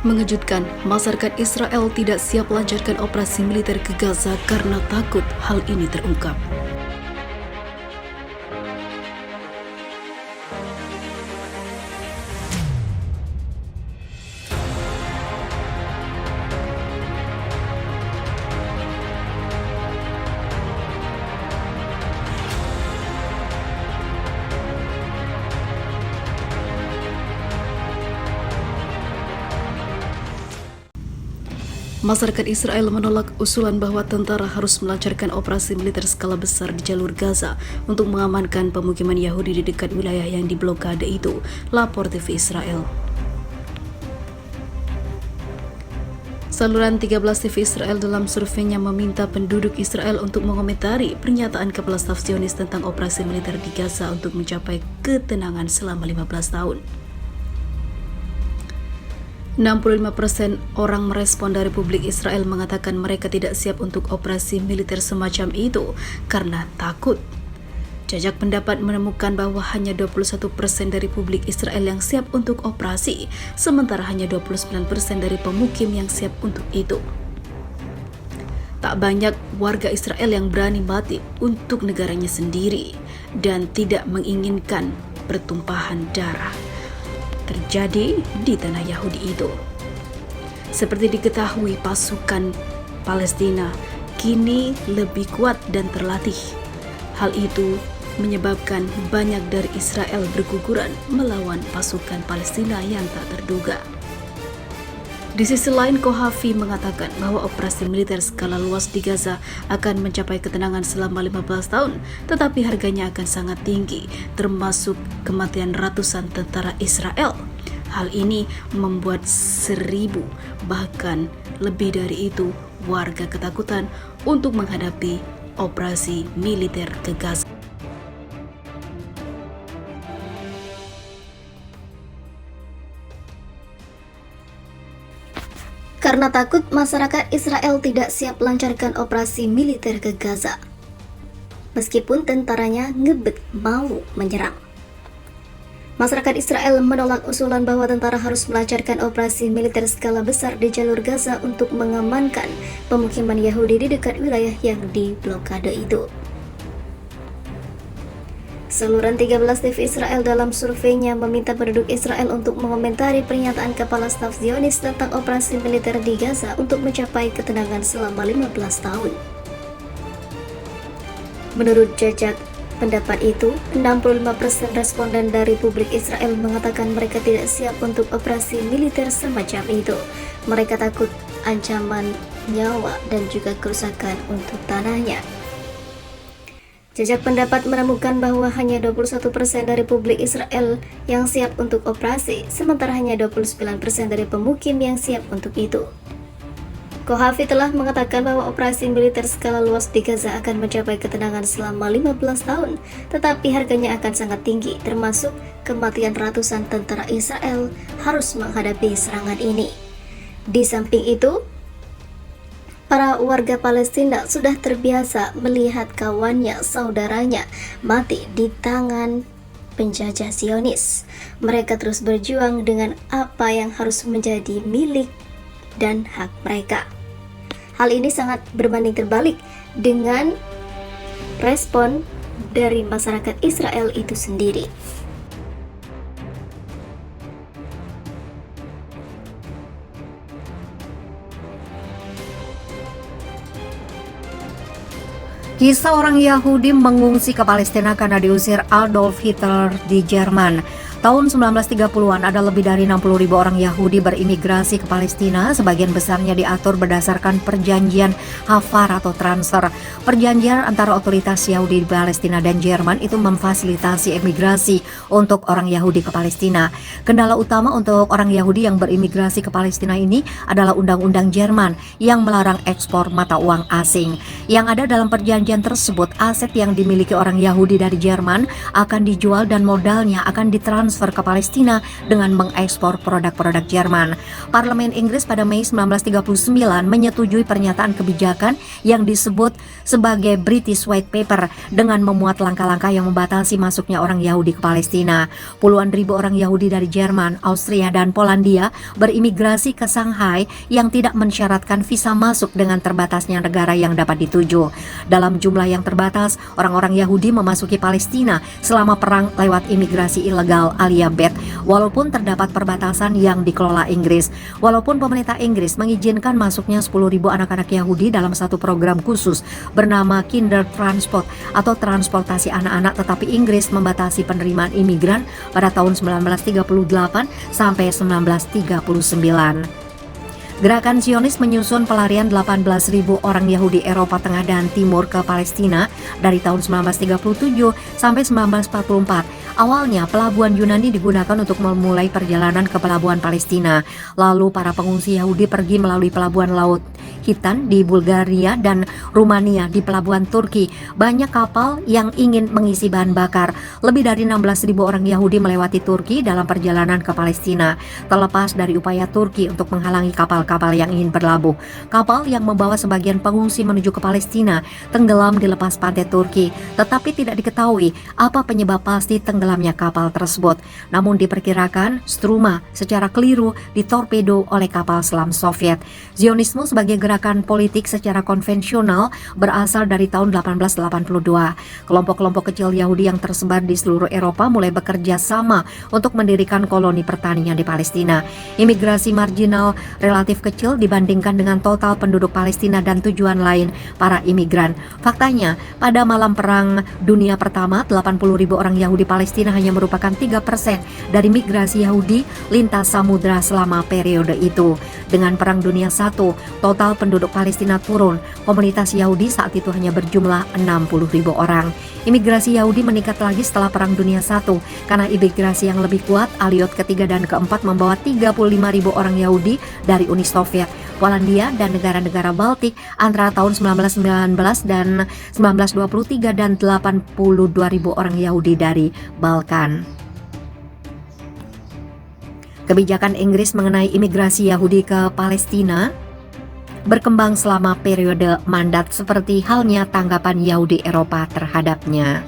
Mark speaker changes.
Speaker 1: Mengejutkan, masyarakat Israel tidak siap melancarkan operasi militer ke Gaza karena takut hal ini terungkap. Masyarakat Israel menolak usulan bahwa tentara harus melancarkan operasi militer skala besar di jalur Gaza untuk mengamankan pemukiman Yahudi di dekat wilayah yang diblokade itu, lapor TV Israel. Saluran 13 TV Israel dalam surveinya meminta penduduk Israel untuk mengomentari pernyataan Kepala Staf Zionis tentang operasi militer di Gaza untuk mencapai ketenangan selama 15 tahun. 65% orang merespon dari publik Israel mengatakan mereka tidak siap untuk operasi militer semacam itu karena takut. Jajak pendapat menemukan bahwa hanya 21% dari publik Israel yang siap untuk operasi, sementara hanya 29% dari pemukim yang siap untuk itu. Tak banyak warga Israel yang berani mati untuk negaranya sendiri dan tidak menginginkan pertumpahan darah terjadi di tanah Yahudi itu. Seperti diketahui, pasukan Palestina kini lebih kuat dan terlatih. Hal itu menyebabkan banyak dari Israel berguguran melawan pasukan Palestina yang tak terduga. Di sisi lain, Kohafi mengatakan bahwa operasi militer skala luas di Gaza akan mencapai ketenangan selama 15 tahun, tetapi harganya akan sangat tinggi, termasuk kematian ratusan tentara Israel. Hal ini membuat 1.000 bahkan lebih dari itu warga ketakutan untuk menghadapi operasi militer ke Gaza.
Speaker 2: Karena takut, masyarakat Israel tidak siap melancarkan operasi militer ke Gaza. Meskipun tentaranya ngebet mau menyerang. Masyarakat Israel menolak usulan bahwa tentara harus melancarkan operasi militer skala besar di jalur Gaza untuk mengamankan pemukiman Yahudi di dekat wilayah yang diblokade itu. Saluran 13 TV Israel dalam surveinya meminta penduduk Israel untuk mengomentari pernyataan Kepala Staf Zionis tentang operasi militer di Gaza untuk mencapai ketenangan selama 15 tahun. Menurut jajak pendapat itu, 65% responden dari publik Israel mengatakan mereka tidak siap untuk operasi militer semacam itu. Mereka takut ancaman nyawa dan juga kerusakan untuk tanahnya. Jajak pendapat menemukan bahwa hanya 21% dari publik Israel yang siap untuk operasi, sementara hanya 29% dari pemukim yang siap untuk itu. Kohafi telah mengatakan bahwa operasi militer skala luas di Gaza akan mencapai ketenangan selama 15 tahun, tetapi harganya akan sangat tinggi, termasuk kematian ratusan tentara Israel harus menghadapi serangan ini. Di samping itu, para warga Palestina sudah terbiasa melihat kawannya, saudaranya mati di tangan penjajah Zionis. Mereka terus berjuang dengan apa yang harus menjadi milik dan hak mereka. Hal ini sangat berbanding terbalik dengan respon dari masyarakat Israel itu sendiri.
Speaker 3: Kisah orang Yahudi mengungsi ke Palestina karena diusir Adolf Hitler di Jerman. Tahun 1930-an ada lebih dari 60.000 orang Yahudi berimigrasi ke Palestina. Sebagian besarnya diatur berdasarkan perjanjian Hafar atau transfer. Perjanjian antara otoritas Yahudi di Palestina dan Jerman itu memfasilitasi emigrasi untuk orang Yahudi ke Palestina. Kendala utama untuk orang Yahudi yang berimigrasi ke Palestina ini adalah undang-undang Jerman yang melarang ekspor mata uang asing. Yang ada dalam perjanjian tersebut, aset yang dimiliki orang Yahudi dari Jerman akan dijual dan modalnya akan ditransfer ditransfer ke Palestina dengan mengekspor produk-produk Jerman. Parlemen Inggris pada Mei 1939 menyetujui pernyataan kebijakan yang disebut sebagai British White Paper dengan memuat langkah-langkah yang membatasi masuknya orang Yahudi ke Palestina. Puluhan ribu orang Yahudi dari Jerman, Austria, dan Polandia berimigrasi ke Shanghai yang tidak mensyaratkan visa masuk dengan terbatasnya negara yang dapat dituju. Dalam jumlah yang terbatas, orang-orang Yahudi memasuki Palestina selama perang lewat imigrasi ilegal Aliyabet, walaupun terdapat perbatasan yang dikelola Inggris. Walaupun pemerintah Inggris mengizinkan masuknya 10.000 anak-anak Yahudi dalam satu program khusus bernama Kinder Transport atau transportasi anak-anak, tetapi Inggris membatasi penerimaan imigran pada tahun 1938 sampai 1939. Gerakan Zionis menyusun pelarian 18.000 orang Yahudi Eropa Tengah dan Timur ke Palestina dari tahun 1937 sampai 1944. Awalnya pelabuhan Yunani digunakan untuk memulai perjalanan ke pelabuhan Palestina. Lalu para pengungsi Yahudi pergi melalui pelabuhan Laut Hitam di Bulgaria dan Rumania di pelabuhan Turki. Banyak kapal yang ingin mengisi bahan bakar. Lebih dari 16.000 orang Yahudi melewati Turki dalam perjalanan ke Palestina. Terlepas dari upaya Turki untuk menghalangi kapal-kapal yang ingin berlabuh, kapal yang membawa sebagian pengungsi menuju ke Palestina tenggelam di lepas pantai Turki. Tetapi tidak diketahui apa penyebab pasti tenggelamnya kapal tersebut. Namun diperkirakan Struma secara keliru ditorpedo oleh kapal selam Soviet. Zionisme sebagai gerakan politik secara konvensional berasal dari tahun 1882. Kelompok-kelompok kecil Yahudi yang tersebar di seluruh Eropa mulai bekerja sama untuk mendirikan koloni pertanian di Palestina. Imigrasi marginal relatif kecil dibandingkan dengan total penduduk Palestina dan tujuan lain para imigran. Faktanya, pada malam Perang Dunia Pertama, 80.000 orang Yahudi Palestina hanya merupakan 3% dari migrasi Yahudi lintas samudra selama periode itu. Dengan Perang Dunia I, total penduduk Palestina turun. Komunitas Yahudi saat itu hanya berjumlah 60.000 orang. Imigrasi Yahudi meningkat lagi setelah Perang Dunia I karena imigrasi yang lebih kuat, Aliyot ketiga dan keempat membawa 35.000 orang Yahudi dari Uni Soviet, Polandia, dan negara-negara Baltik antara tahun 1919 dan 1923 dan 82.000 orang Yahudi dari Balkan. Kebijakan Inggris mengenai imigrasi Yahudi ke Palestina berkembang selama periode mandat seperti halnya tanggapan Yahudi Eropa terhadapnya.